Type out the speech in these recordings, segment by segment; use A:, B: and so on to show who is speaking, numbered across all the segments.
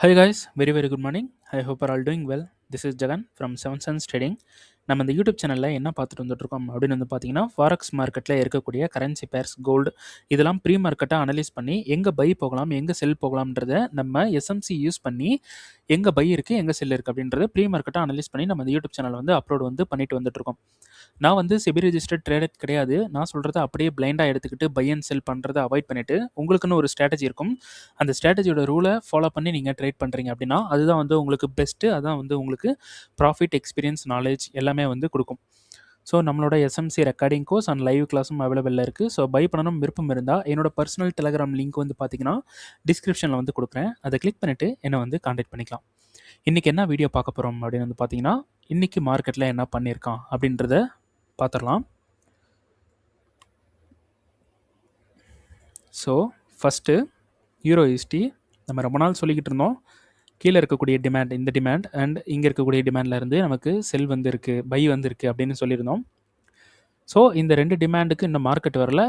A: Hi guys, very good morning. I hope you're all doing well. This is Jagan from Seven Suns Trading. நம்ம இந்த YouTube சேனலில் என்ன பார்த்துட்டு வந்துட்டுருக்கோம் அப்படின்னு வந்து பார்த்தீங்கன்னா ஃபாரெக்ஸ் மார்க்கெட்டில் இருக்கக்கூடிய கரன்சி பேர்ஸ் கோல்டு இதெல்லாம் ப்ரீ மார்க்கெட்டாக அனலைஸ் பண்ணி எங்கே பை போகலாம் எங்கே செல் போகலாம்ன்றத நம்ம எஸ்எம்சி யூஸ் பண்ணி எங்கே பை இருக்குது எங்கே செல் இருக்குது அப்படின்றத ப்ரீ மார்க்கெட்டாக அனலைஸ் பண்ணி நம்ம இந்த யூடியூப் சேனல் வந்து அப்லோட் வந்து பண்ணிட்டு வந்துட்டுருக்கோம். நான் வந்து செபி ரெஜிஸ்டர்ட் ட்ரேடர் கிடையாது. நான் சொல்கிறத அப்படியே பிளைண்டாக எடுத்துக்கிட்டு பை அண்ட் செல் பண்ணுறதை அவாய்ட் பண்ணிவிட்டு உங்களுக்குன்னு ஒரு ஸ்ட்ராட்டஜி இருக்கும். அந்த ஸ்ட்ராட்டஜியோட ரூலை ஃபாலோ பண்ணி நீங்கள் ட்ரேட் பண்ணுறீங்க அப்படின்னா அதுதான் வந்து உங்களுக்கு பெஸ்ட்டு. அதான் வந்து உங்களுக்கு ப்ராஃபிட், எக்ஸ்பீரியன்ஸ், நாலேஜ் எல்லாமே வந்து கொடுக்கும். ஸோ நம்மளோட SMC recording course and live கிளாஸும் அவைலபிளில் இருக்குது. ஸோ பை பண்ணணும் விருப்பம் இருந்தால் என்னோட பர்சனல் டெலகிராம் லிங்க் வந்து பார்த்தீங்கன்னா டிஸ்கிரிப்ஷனில் வந்து கொடுக்குறேன். அதை கிளிக் பண்ணிவிட்டு என்னை வந்து காண்டாக்ட் பண்ணிக்கலாம். இன்றைக்கி என்ன வீடியோ பார்க்க போகிறோம் அப்படின்னு வந்து பார்த்தீங்கன்னா இன்றைக்கி மார்க்கெட்டில் என்ன பண்ணியிருக்கான் அப்படின்றத பார்த்துடலாம். ஸோ ஃபஸ்ட்டு யூரோ யூஎஸ்டி நம்ம ரொம்ப நாள் சொல்லிக்கிட்டு இருந்தோம். கீழே இருக்கக்கூடிய டிமாண்ட், இந்த டிமாண்ட் அண்ட் இங்கே இருக்கக்கூடிய டிமாண்ட்லேருந்து நமக்கு செல் வந்துருக்கு, பை வந்துருக்கு அப்படின்னு சொல்லியிருந்தோம். ஸோ இந்த ரெண்டு டிமாண்டுக்கு இன்னும் மார்க்கெட் வரல.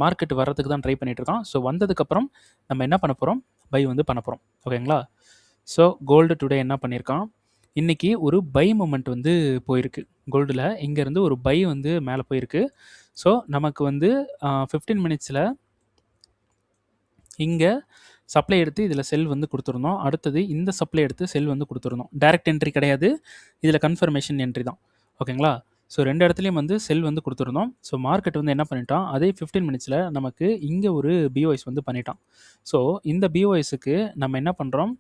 A: மார்க்கெட் வர்றதுக்கு தான் ட்ரை பண்ணிகிட்ருக்கோம். ஸோ வந்ததுக்கப்புறம் நம்ம என்ன பண்ண போகிறோம், பை வந்து பண்ண போகிறோம். ஓகேங்களா? ஸோ கோல்டு டுடே என்ன பண்ணியிருக்கான், இன்றைக்கி ஒரு பை மூமெண்ட் வந்து போயிருக்கு. கோல்டில் இங்கேருந்து ஒரு பை வந்து மேலே போயிருக்கு. ஸோ நமக்கு வந்து 15 மினிட்ஸில் இங்கே சப்ளை எடுத்து இதில் செல் வந்து கொடுத்துருந்தோம். அடுத்தது இந்த சப்ளை எடுத்து செல் வந்து கொடுத்துருந்தோம். டைரக்ட் என்ட்ரி கிடையாது, இதில் கன்ஃபர்மேஷன் என்ட்ரி தான். ஓகேங்களா? ஸோ ரெண்டு இடத்துலையும் வந்து செல் வந்து கொடுத்துருந்தோம். ஸோ மார்க்கெட் வந்து என்ன பண்ணிட்டான், அதே 15 மினிட்ஸில் நமக்கு இங்கே ஒரு பிஓஎஸ் வந்து பண்ணிட்டான். ஸோ இந்த பிஓஎஸுக்கு நம்ம என்ன பண்ணுறோம்,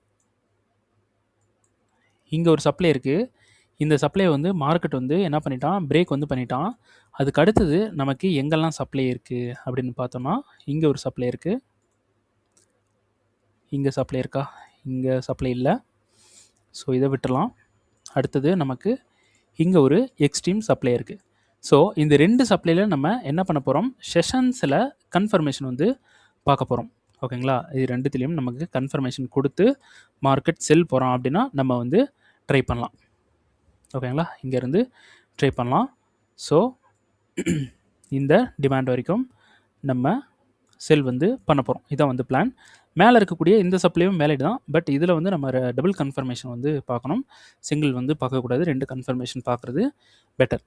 A: இங்கே ஒரு சப்ளை இருக்குது. இந்த சப்ளை வந்து மார்க்கெட் வந்து என்ன பண்ணிட்டான், பிரேக் வந்து பண்ணிட்டான். அதுக்கு அடுத்தது நமக்கு எங்கெல்லாம் சப்ளை இருக்குது அப்படின்னு பார்த்தோம்னா இங்கே ஒரு சப்ளை இருக்குது, இங்கே சப்ளை இருக்கா, இங்கே சப்ளை இல்லை. ஸோ இதை விட்டுடலாம். அடுத்தது நமக்கு இங்கே ஒரு எக்ஸ்ட்ரீம் சப்ளை இருக்குது. ஸோ இந்த ரெண்டு சப்ளையில் நம்ம என்ன பண்ண போகிறோம், செஷன்ஸில் கன்ஃபர்மேஷன் வந்து பார்க்க போகிறோம். ஓகேங்களா? இது ரெண்டுத்துலேயும் நமக்கு கன்ஃபர்மேஷன் கொடுத்து மார்க்கெட் செல் போகிறோம் அப்படின்னா நம்ம வந்து ட்ரை பண்ணலாம். ஓகேங்களா? இங்கேருந்து ட்ரை பண்ணலாம். ஸோ இந்த டிமாண்ட் வரைக்கும் நம்ம செல் வந்து பண்ண போகிறோம். இதான் வந்து பிளான். மேலே இருக்கக்கூடிய இந்த சப்ளையும் வேலிட் தான். பட் இதில் வந்து நம்ம டபுள் கன்ஃபர்மேஷன் வந்து பார்க்கணும். சிங்கிள் வந்து பார்க்கக்கூடாது. 2 கன்ஃபர்மேஷன் பார்க்குறது பெட்டர்.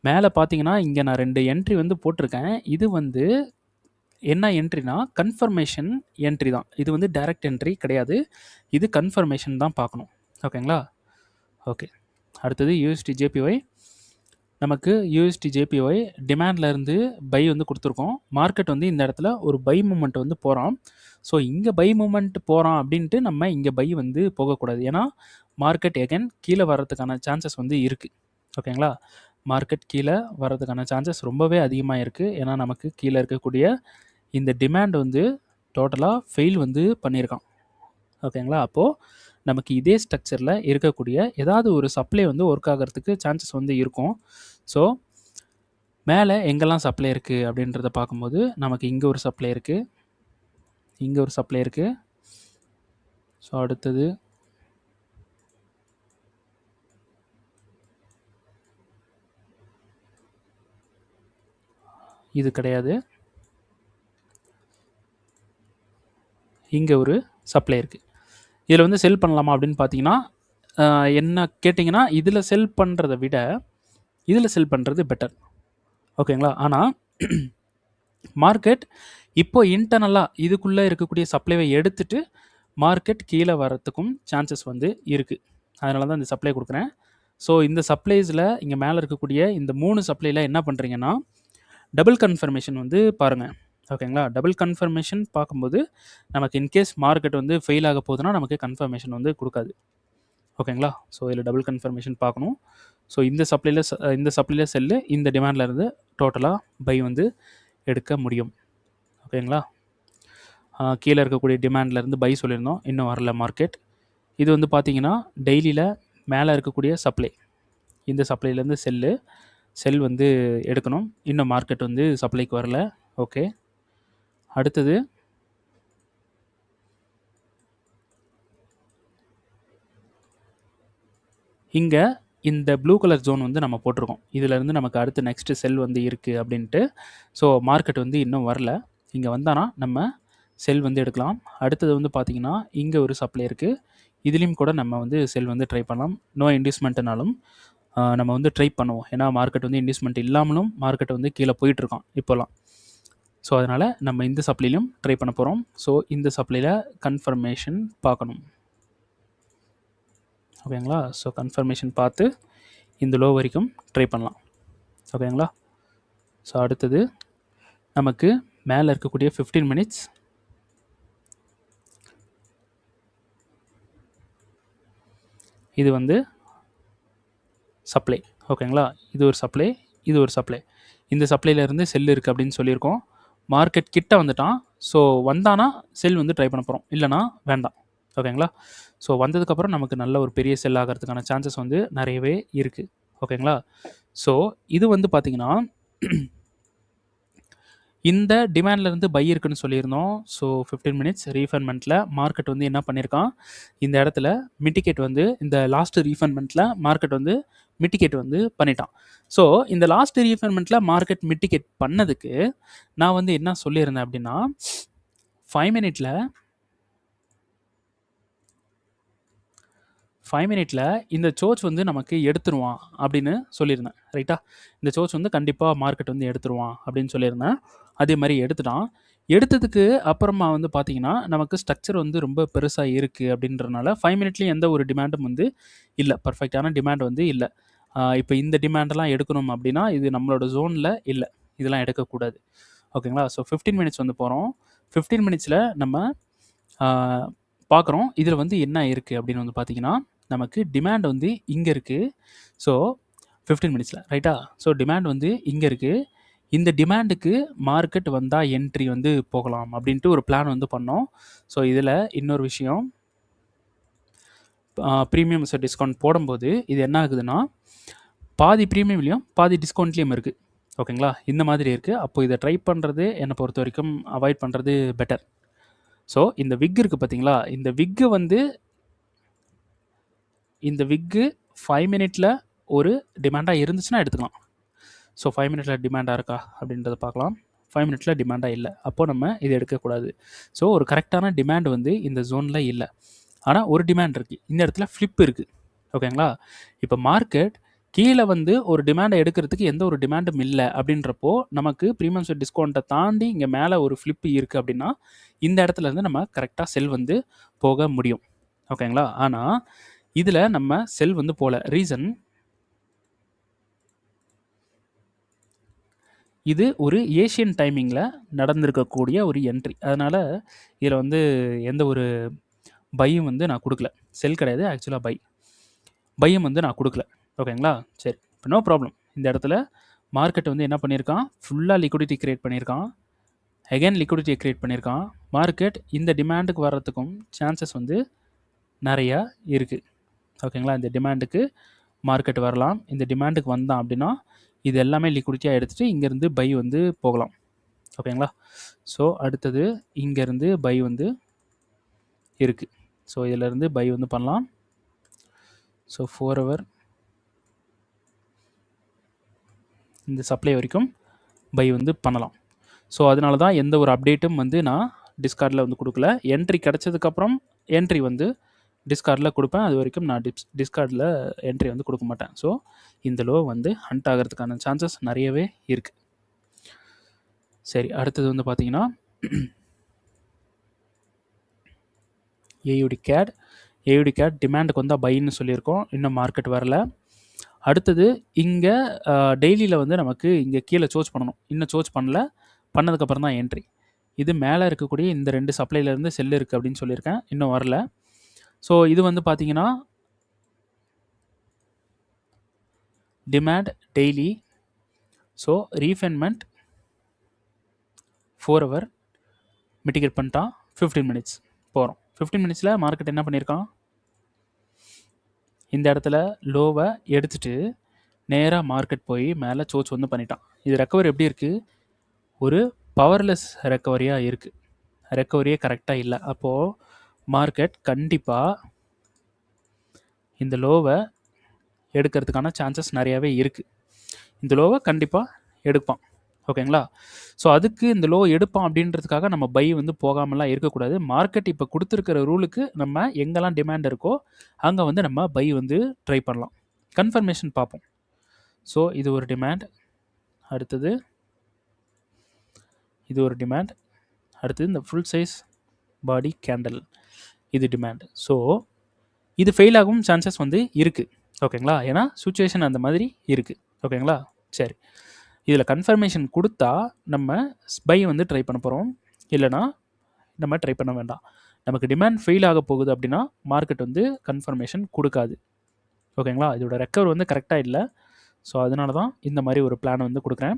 A: மேலே பார்த்தீங்கன்னா இங்கே நான் 2 என்ட்ரி வந்து போட்டிருக்கேன். இது வந்து என்ன என்ட்ரினா கன்ஃபர்மேஷன் என்ட்ரி தான். இது வந்து டைரக்ட் என்ட்ரி கிடையாது. இது கன்ஃபர்மேஷன் தான் பார்க்கணும். ஓகேங்களா? ஓகே. அடுத்தது யூஎஸ்டி ஜேபிஒய். நமக்கு யூஎஸ்டி ஜேபிஒய் டிமாண்ட்லேருந்து பை வந்து கொடுத்துருக்கோம். மார்க்கெட் வந்து இந்த இடத்துல ஒரு பை மூமெண்ட் வந்து போகிறான். ஸோ இங்கே பை மூமெண்ட் போகிறான் அப்படின்ட்டு நம்ம இங்கே பை வந்து போகக்கூடாது. ஏன்னா மார்க்கெட் எகைன் கீழே வர்றதுக்கான சான்சஸ் வந்து இருக்குது. ஓகேங்களா? மார்க்கெட் கீழே வர்றதுக்கான சான்சஸ் ரொம்பவே அதிகமாக இருக்குது. ஏன்னா நமக்கு கீழே இருக்கக்கூடிய இந்த டிமாண்ட் வந்து டோட்டலாக ஃபெயில் வந்து பண்ணியிருக்கான். ஓகேங்களா? அப்போது நமக்கு இதே ஸ்ட்ரக்சரில் இருக்கக்கூடிய ஏதாவது ஒரு சப்ளை வந்து ஒர்க் ஆகிறதுக்கு சான்சஸ் வந்து இருக்கும். ஸோ மேலே எங்கெல்லாம் சப்ளை இருக்குது அப்படின்றத பார்க்கும்போது நமக்கு இங்கே ஒரு சப்ளை இருக்குது, இங்கே ஒரு சப்ளை இருக்குது. ஸோ அடுத்தது இது கிடையாது, இங்கே ஒரு சப்ளை இருக்குது. இதில் வந்து செல் பண்ணலாமா அப்படின்னு பார்த்தீங்கன்னா என்ன கேட்டிங்கன்னா இதில் செல் பண்ணுறதை விட இதில் செல் பண்ணுறது பெட்டர். ஓகேங்களா? ஆனால் மார்க்கெட் இப்போ இன்டர்னலாக இதுக்குள்ளே இருக்கக்கூடிய சப்ளைவை எடுத்துகிட்டு மார்க்கெட் கீழே வரத்துக்கும் சான்சஸ் வந்து இருக்குது. அதனால தான் இந்த சப்ளை கொடுக்குறேன். ஸோ இந்த சப்ளைஸில் இங்கே மேலே இருக்கக்கூடிய இந்த 3 சப்ளையில் என்ன பண்ணுறீங்கன்னா டபுள் கன்ஃபர்மேஷன் வந்து பாருங்கள். ஓகேங்களா? டபுள் கன்ஃபர்மேஷன் பார்க்கும்போது நமக்கு இன்கேஸ் மார்க்கெட் வந்து ஃபெயில் ஆக போகுதுன்னா நமக்கு கன்ஃபர்மேஷன் வந்து கொடுக்காது. ஓகேங்களா? ஸோ இதில் டபுள் கன்ஃபர்மேஷன் பார்க்கணும். ஸோ இந்த சப்ளையில் செல்லு, இந்த டிமாண்டில் இருந்து டோட்டலாக பை வந்து எடுக்க முடியும். ஓகேங்களா? கீழே இருக்கக்கூடிய டிமாண்ட்லேருந்து பை சொல்லியிருந்தோம், இன்னும் வரல மார்க்கெட். இது வந்து பார்த்திங்கன்னா டெய்லியில் மேலே இருக்கக்கூடிய சப்ளை, இந்த சப்ளைலேருந்து செல் வந்து எடுக்கணும். இன்னும் மார்க்கெட் வந்து சப்ளைக்கு வரல. ஓகே. அடுத்தது இங்கே இந்த ப்ளூ கலர் ஜோன் வந்து நம்ம போட்டிருக்கோம். இதிலேருந்து நமக்கு அடுத்து நெக்ஸ்ட்டு செல் வந்து இருக்குது அப்படின்ட்டு. ஸோ மார்க்கெட் வந்து இன்னும் வரல. இங்கே வந்தானா நம்ம செல் வந்து எடுக்கலாம். அடுத்தது வந்து பார்த்திங்கன்னா இங்கே ஒரு சப்ளை இருக்குது, இதுலேயும் கூட நம்ம வந்து செல் வந்து ட்ரை பண்ணலாம். நோ இன்டியூஸ்மெண்ட்னாலும் நம்ம வந்து ட்ரை பண்ணுவோம். ஏன்னா மார்க்கெட் வந்து இன்டியூஸ்மெண்ட் இல்லாமலும் மார்க்கெட் வந்து கீழே போயிட்டுருக்கான் இப்போலாம். ஸோ அதனால் நம்ம இந்த சப்ளைலையும் ட்ரை பண்ண போகிறோம். ஸோ இந்த சப்ளையில் கன்ஃபர்மேஷன் பார்க்கணும். ஓகேங்களா? ஸோ கன்ஃபர்மேஷன் பார்த்து இந்த லோ வரைக்கும் ட்ரை பண்ணலாம். ஓகேங்களா? ஸோ அடுத்தது நமக்கு மேலே இருக்கக்கூடிய 15 மினிட்ஸ் இது வந்து சப்ளை. ஓகேங்களா? இது ஒரு சப்ளை, இது ஒரு சப்ளை. இந்த சப்ளைலேருந்து செல் இருக்குது அப்படின்னு சொல்லியிருக்கோம். மார்க்கெட் கிட்ட வந்துட்டான். ஸோ வந்தானா செல் வந்து ட்ரை பண்ண போகிறோம், இல்லைனா வேண்டாம். ஓகேங்களா? ஸோ வந்ததுக்கப்புறம் நமக்கு நல்ல ஒரு பெரிய செல் ஆகிறதுக்கான சான்சஸ் வந்து நிறையவே இருக்குது. ஓகேங்களா? ஸோ இது வந்து பார்த்திங்கன்னா இந்த டிமாண்ட்லேருந்து பை இருக்குன்னு சொல்லியிருந்தோம். ஸோ 15 மினிட்ஸ் ரீஃபண்ட்மெண்ட்டில் மார்க்கெட் வந்து என்ன பண்ணியிருக்கான், இந்த இடத்துல மிட்டிகேட் வந்து இந்த லாஸ்ட் ரீஃபண்ட்மெண்ட்டில் மார்க்கெட் வந்து மிட்டிகேட் வந்து பண்ணிட்டான். ஸோ இந்த லாஸ்ட் ரீஃபண்ட்மெண்ட்டில் மார்க்கெட் மிட்டிகேட் பண்ணதுக்கு நான் வந்து என்ன சொல்லியிருந்தேன் அப்படின்னா 5 மினிட்ல இந்த சோச் வந்து நமக்கு எடுத்துருவான் அப்படின்னு சொல்லியிருந்தேன். ரைட்டா? இந்த சோச் வந்து கண்டிப்பாக மார்க்கெட் வந்து எடுத்துருவான் அப்படின்னு சொல்லியிருந்தேன். அதே மாதிரி எடுத்துட்டான். எடுத்ததுக்கு அப்புறமா வந்து பார்த்திங்கன்னா நமக்கு ஸ்ட்ரக்சர் வந்து ரொம்ப பெருசாக இருக்குது அப்படின்றனால 5 மினிட்லேயும் எந்த ஒரு டிமாண்டும் வந்து இல்லை, பர்ஃபெக்டான டிமாண்ட் வந்து இல்லை. இப்போ இந்த டிமாண்டெல்லாம் எடுக்கணும் அப்படின்னா இது நம்மளோட ஜோனில் இல்லை, இதெல்லாம் எடுக்கக்கூடாது. ஓகேங்களா? ஸோ 15 மினிட்ஸ் வந்து போகிறோம். 15 மினிட்ஸில் நம்ம பார்க்குறோம் இதில் வந்து என்ன இருக்குது அப்படின்னு வந்து பார்த்திங்கன்னா நமக்கு டிமாண்ட் வந்து இங்கே இருக்குது. ஸோ 15 மினிட்ஸில் ரைட்டா? ஸோ டிமாண்ட் வந்து இங்கே இருக்குது. இந்த டிமாண்டுக்கு மார்க்கெட் வந்தால் என்ட்ரி வந்து போகலாம் அப்படின்ட்டு ஒரு பிளான் வந்து பண்ணோம். ஸோ இதில் இன்னொரு விஷயம், ப்ரீமியம் டிஸ்கவுண்ட் போடும்போது இது என்ன ஆகுதுன்னா பாதி ப்ரீமியம்லேயும் பாதி டிஸ்கவுண்ட்லேயும் இருக்குது. ஓகேங்களா? இந்த மாதிரி இருக்குது. அப்போது இதை ட்ரை பண்ணுறது என்னை பொறுத்த வரைக்கும் அவாய்ட் பண்ணுறது பெட்டர். ஸோ இந்த விக் இருக்குது பார்த்தீங்களா, இந்த விக்கு வந்து இந்த விக்கு 5 மினிட்ல ஒரு டிமாண்டாக இருந்துச்சுன்னா எடுத்துக்கலாம். ஸோ 5 மினிட்ல டிமாண்டாக இருக்கா அப்படின்றத பார்க்கலாம். 5 மினிட்ல டிமாண்டாக இல்லை, அப்போது நம்ம இதை எடுக்கக்கூடாது. ஸோ ஒரு கரெக்டான டிமாண்ட் வந்து இந்த ஜோனில் இல்லை. ஆனால் ஒரு டிமாண்ட் இருக்குது, இந்த இடத்துல ஃப்ளிப் இருக்குது. ஓகேங்களா? இப்போ மார்க்கெட் கீழே வந்து ஒரு டிமாண்டை எடுக்கிறதுக்கு எந்த ஒரு டிமாண்டும் இல்லை அப்படின்றப்போ நமக்கு ப்ரீமியம் டிஸ்கவுண்ட்டை தாண்டி இங்கே மேலே ஒரு ஃப்ளிப் இருக்குது அப்படின்னா இந்த இடத்துல இருந்து நம்ம கரெக்டாக செல் வந்து போக முடியும். ஓகேங்களா? ஆனால் இதில் நம்ம செல் வந்து போகல. ரீசன், இது ஒரு ஏஷியன் டைமிங்கில் நடந்திருக்கக்கூடிய ஒரு என்ட்ரி. அதனால் இதில் வந்து எந்த ஒரு பையும் வந்து நான் கொடுக்கல. செல் கிடையாது, ஆக்சுவலாக பையும் வந்து நான் கொடுக்கல. ஓகேங்களா? சரி, இப்போ நோ ப்ராப்ளம். இந்த இடத்துல மார்க்கெட் வந்து என்ன பண்ணியிருக்கான், ஃபுல்லாக லிக்விடிட்டி க்ரியேட் பண்ணியிருக்கான். அகைன் லிக்விடிட்டியை க்ரியேட் பண்ணியிருக்கான். மார்க்கெட் இந்த டிமாண்டுக்கு வர்றதுக்கும் சான்சஸ் வந்து நிறையா இருக்குது. ஓகேங்களா? இந்த டிமாண்டுக்கு மார்க்கெட் வரலாம். இந்த டிமாண்டுக்கு வந்தான் அப்படின்னா இது எல்லாமே லிக்விடிட்டியாக எடுத்துகிட்டு இங்கேருந்து பை வந்து போகலாம். ஓகேங்களா? ஸோ அடுத்தது இங்கேருந்து பை வந்து இருக்குது. ஸோ இதிலேருந்து பை வந்து பண்ணலாம். ஸோ 4 ஹவர் இந்த சப்ளை வரைக்கும் பை வந்து பண்ணலாம். ஸோ அதனால தான் எந்த ஒரு அப்டேட்டும் வந்து நான் டிஸ்கார்டில் வந்து கொடுக்கல. என்ட்ரி கிடச்சதுக்கப்புறம் என்ட்ரி வந்து டிஸ்கார்டில் கொடுப்பேன். அது வரைக்கும் நான் டிஸ்கார்டில் என்ட்ரி வந்து கொடுக்க மாட்டேன். ஸோ இந்த லோ வந்து ஹண்ட் ஆகிறதுக்கான சான்சஸ் நிறையவே இருக்குது. சரி, அடுத்தது வந்து பார்த்திங்கன்னா ஏயுடி கேட் டிமாண்டுக்கு வந்தால் பைன்னு சொல்லியிருக்கோம். இன்னும் மார்க்கெட் வரல. அடுத்தது இங்கே டெய்லியில் வந்து நமக்கு இங்கே கீழே சோச் பண்ணணும். இன்னும் சோச் பண்ணல, பண்ணதுக்கப்புறம் தான் என்ட்ரி. இது மேலே இருக்கக்கூடிய இந்த 2 சப்ளைலேருந்து செல் இருக்குது அப்படின்னு சொல்லியிருக்கேன், இன்னும் வரல. ஸோ இது வந்து பார்த்திங்கன்னா demand daily. So refinement 4 hour mitigate பண்ணிட்டான். 15 மினிட்ஸ் போகிறோம். 15 மினிட்ஸில் மார்க்கெட் என்ன பண்ணியிருக்கான், இந்த இடத்துல லோவை எடுத்துகிட்டு நேராக மார்க்கெட் போய் மேலே சோச் வந்து பண்ணிட்டான். இது ரெக்கவரி எப்படி இருக்குது, ஒரு பவர்லெஸ் ரெக்கவரியாக இருக்குது. ரெக்கவரியே கரெக்டாக இல்லை. அப்போது மார்க்கெட் கண்டிப்பாக இந்த லோவை எடுக்கிறதுக்கான சான்சஸ் நிறையாவே இருக்குது. இந்த லோவை கண்டிப்பாக எடுப்பான். ஓகேங்களா? ஸோ அதுக்கு இந்த லோ எடுப்பான் அப்படின்றதுக்காக நம்ம பை வந்து போகாமலாம் இருக்கக்கூடாது. மார்க்கெட் இப்போ குடுத்துருக்கிற ரூலுக்கு நம்ம எங்கெல்லாம் டிமாண்ட் இருக்கோ, அங்க வந்து நம்ம பை வந்து ட்ரை பண்ணலாம். கன்ஃபர்மேஷன் பார்ப்போம். ஸோ இது ஒரு டிமாண்ட். அடுத்தது இது ஒரு டிமாண்ட். அடுத்தது இந்த ஃபுல் சைஸ் பாடி கேண்டில். இது டிமாண்ட். ஸோ இது ஃபெயில் ஆகும் சான்சஸ் வந்து இருக்குது. ஓகேங்களா? ஏன்னா சிச்சுவேஷன் அந்த மாதிரி இருக்குது. ஓகேங்களா? சரி. இதில் கன்ஃபர்மேஷன் கொடுத்தா நம்ம பை வந்து ட்ரை பண்ண போகிறோம். இல்லைனா நம்ம ட்ரை பண்ண வேண்டாம். நமக்கு டிமாண்ட் ஃபெயில் ஆக போகுது அப்படின்னா மார்க்கெட் வந்து கன்ஃபர்மேஷன் கொடுக்காது. ஓகேங்களா? இதோட ரெக்கவர் வந்து கரெக்டாக இல்லை. ஸோ அதனால தான் இந்த மாதிரி ஒரு பிளான் வந்து கொடுக்குறேன்.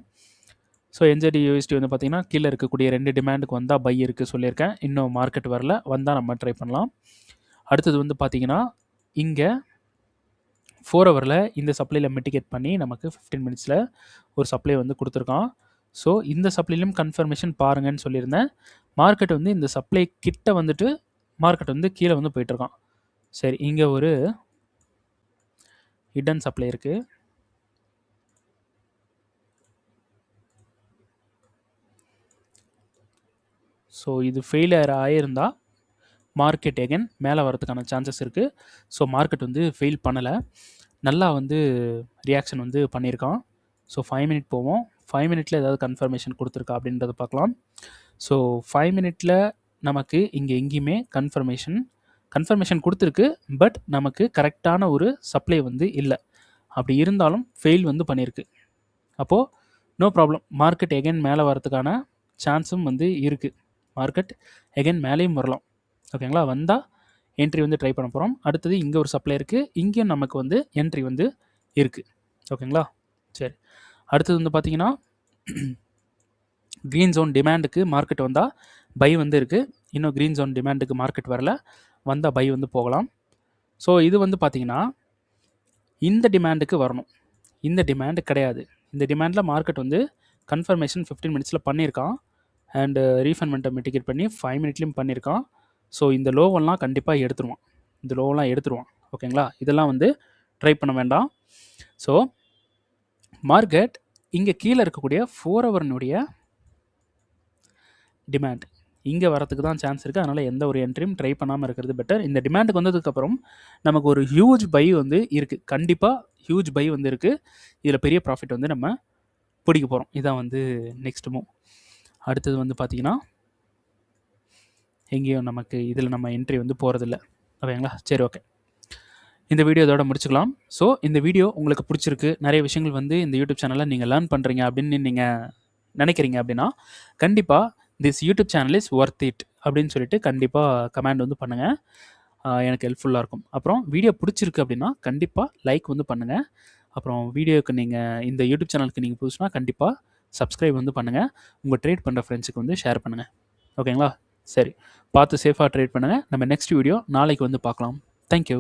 A: ஸோ என்ஜெடி யூஎஸ்டி வந்து பார்த்திங்கன்னா கீழே இருக்கக்கூடிய 2 டிமாண்டுக்கு வந்தால் பை இருக்குது சொல்லியிருக்கேன். இன்னும் மார்க்கெட் வரல, வந்தால் நம்ம ட்ரை பண்ணலாம். அடுத்தது வந்து பார்த்திங்கன்னா இங்கே 4 ஹவரில் இந்த சப்ளையில் மிட்டிகேட் பண்ணி நமக்கு 15 மினிட்ஸில் ஒரு சப்ளை வந்து கொடுத்துருக்கான். ஸோ இந்த சப்ளைலையும் கன்ஃபர்மேஷன் பாருங்கன்னு சொல்லியிருந்தேன். மார்க்கெட் வந்து இந்த சப்ளை கிட்ட வந்துட்டு மார்க்கெட் வந்து கீழே வந்து போயிட்டுருக்கான். சரி, இங்கே ஒரு ஹிடன் சப்ளை இருக்குது. ஸோ இது ஃபெயிலியர் ஆகியிருந்தால் மார்க்கெட் எகன் மேலே வரதுக்கான சான்சஸ் இருக்குது. ஸோ மார்க்கெட் வந்து ஃபெயில் பண்ணலை, நல்லா வந்து ரியாக்ஷன் வந்து பண்ணியிருக்கான். ஸோ 5 மினிட் போவோம். 5 மினிட்டில் ஏதாவது கன்ஃபர்மேஷன் கொடுத்துருக்கா அப்படின்றத பார்க்கலாம். ஸோ 5 மினிட்டில் நமக்கு இங்கே எங்கேயுமே கன்ஃபர்மேஷன் கொடுத்துருக்கு. பட் நமக்கு கரெக்டான ஒரு சப்ளை வந்து இல்லை. அப்படி இருந்தாலும் ஃபெயில் வந்து பண்ணியிருக்கு. அப்போது நோ ப்ராப்ளம், மார்க்கெட் எகென் மேலே வரதுக்கான சான்ஸும் வந்து இருக்குது. மார்க்கெட் எகென் மேலேயும் வரலாம். ஓகேங்களா? வந்தால் என்ட்ரி வந்து ட்ரை பண்ண போகிறோம். அடுத்தது இங்கே ஒரு சப்ளை இருக்குது, இங்கேயும் நமக்கு வந்து என்ட்ரி வந்து இருக்குது. ஓகேங்களா? சரி, அடுத்தது வந்து பார்த்திங்கன்னா க்ரீன் ஜோன் டிமாண்டுக்கு மார்க்கெட் வந்தால் பை வந்து இருக்குது. இன்னும் க்ரீன் ஜோன் டிமாண்டுக்கு மார்க்கெட் வரல, வந்தால் பை வந்து போகலாம். ஸோ இது வந்து பார்த்திங்கன்னா இந்த டிமாண்டுக்கு வரணும். இந்த டிமாண்டு கிடையாது. இந்த டிமாண்டில் மார்க்கெட் வந்து கன்ஃபர்மேஷன் 15 மினிட்ஸில் பண்ணியிருக்கான். அண்டு ரீஃபண்ட்மெண்ட்டை மிட்டிகேட் பண்ணி 5 மினிட்லேயும் பண்ணியிருக்கான். ஸோ இந்த லோவெல்லாம் கண்டிப்பாக எடுத்துருவான். இந்த லோவெல்லாம் எடுத்துருவான். ஓகேங்களா? இதெல்லாம் வந்து ட்ரை பண்ண வேண்டாம். ஸோ மார்க்கெட் இங்கே கீழே இருக்கக்கூடிய 4 ஹவர்னுடைய டிமாண்ட் இங்கே வரத்துக்கு தான் சான்ஸ் இருக்குது. அதனால் எந்த ஒரு என்ட்ரியும் ட்ரை பண்ணாமல் இருக்கிறது பெட்டர். இந்த டிமாண்டுக்கு வந்ததுக்கப்புறம் நமக்கு ஒரு ஹியூஜ் பை வந்து இருக்குது. கண்டிப்பாக ஹியூஜ் பை வந்து இருக்குது. இதில் பெரிய ப்ராஃபிட் வந்து நம்ம பிடிக்க போகிறோம். இதான் வந்து நெக்ஸ்ட் மூவ். அடுத்தது வந்து பார்த்திங்கன்னா எங்கேயும் நமக்கு இதில் நம்ம என்ட்ரி வந்து போகிறதில்ல. ஓகேங்களா? சரி, ஓகே, இந்த வீடியோ இதோட முடிச்சுக்கலாம். ஸோ இந்த வீடியோ உங்களுக்கு பிடிச்சிருக்கு, நிறைய விஷயங்கள் வந்து இந்த யூடியூப் சேனலில் நீங்கள் லேர்ன் பண்ணுறீங்க அப்படின்னு நீங்கள் நினைக்கிறீங்க அப்படின்னா கண்டிப்பாக this YouTube channel is worth it அப்படின்னு சொல்லிட்டு கண்டிப்பாக கமெண்ட் வந்து பண்ணுங்கள். எனக்கு ஹெல்ப்ஃபுல்லாக இருக்கும். அப்புறம் வீடியோ பிடிச்சிருக்கு அப்படின்னா கண்டிப்பாக லைக் வந்து பண்ணுங்கள். அப்புறம் வீடியோக்கு நீங்கள் இந்த யூடியூப் சேனலுக்கு நீங்கள் புதுசுனா கண்டிப்பாக சப்ஸ்கிரைப் வந்து பண்ணுங்கள். உங்கள் ட்ரேட் பண்ணுற ஃப்ரெண்ட்ஸுக்கு வந்து ஷேர் பண்ணுங்கள். ஓகேங்களா? சரி, பார்த்து சேஃபாக ட்ரேட் பண்ணுங்கள். நம்ம நெக்ஸ்ட் வீடியோ நாளைக்கு வந்து பார்க்கலாம். தேங்க்யூ.